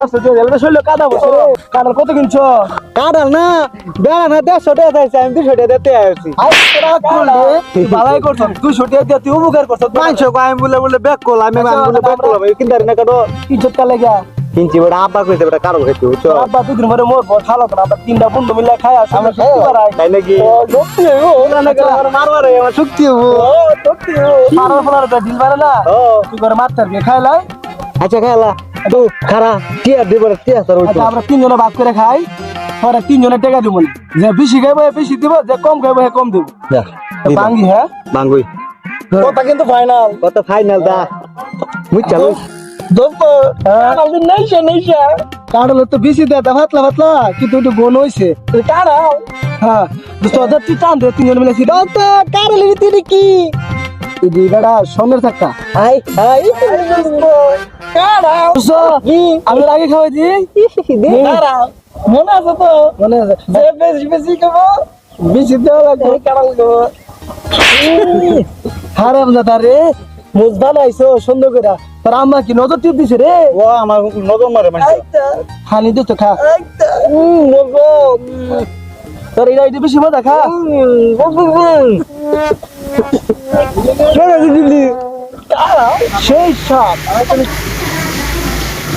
কাঁঠাল কত কিনছো? কাঁঠাল না বেড়া না 150 টাকা চাইছে আমি 200 টাকা দিতে আসছি। ভালাই করছো 200 টাকা দিয়ে তুই উপকার করছো। পাঁচশো আমি বলে ব্যাক করলাম আমি বলে ব্যাক করলাম কিনতে না কাটো কিনছো কালে গা কিনছি বেটা আব্বা কইছে বেটা কারো খেতে বুঝছো আব্বা দুদিন পরে মোর বড় খালো না আব্বা তিনটা বন্ধু মিলে খায় আসে আমরা খেতে পারাই তাই নাকি সত্যি ওরা নাকি আমার মারবারে আমার শক্তি হবো সত্যি মারো ফলার তো দিল পারে না তুই করে মারতার কে খাইলাই আচ্ছা খালা তো খারা টিয়া দিব টিয়া স্যার আচ্ছা আমরা তিনজনে ভাগ করে খাই পরে তিনজনে টাকা দিব যে বেশি খাইবো বেশি দিব যে কম খাইবো কম দিব বাঙ্গি হ্যাঁ বাঙ্গুই কথা কিন্তু ফাইনাল কত ফাইনাল দা মুই চালু দোস্ত কাঁঠাল দিন নাইছে নাইছে কাঁঠাল তো বেশি দেয় পাতলা পাতলা কিন্তু একটু গোল হয়েছে কাঁঠাল হ্যাঁ দোস্ত ওদের তুই টান দে তিনজন মিলে দোস্ত কাঁঠালের ভিতরে কি এই বেড়া সঙ্গের থাকা হাই হাই আমি আগে খাওয়াই দিই মনে আছে তো মনে আছে বেশি বেশি খাবো বেশি দেওয়া লাগবে কাঁঠাল খাবো হারাম দাদা রে মুজদা নাইছো সুন্দর করে তোর আম্মা কি নজর টিপ দিছে রে ও আমার নজর মারে মানে খানি দে তো খা তোর এটা এটা বেশি মজা খা সেই সাপ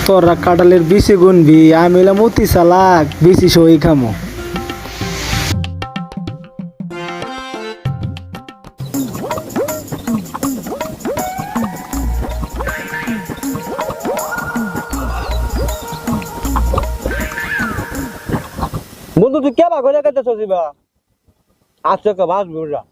তোরা কাঁঠালের বেশি গুনবি আমি এলাম অতি চালাক বেশি সই খামো বন্ধু তুই কে বা ঘরে কাছে সজিবা আচ্ছা কা বাস বুড়া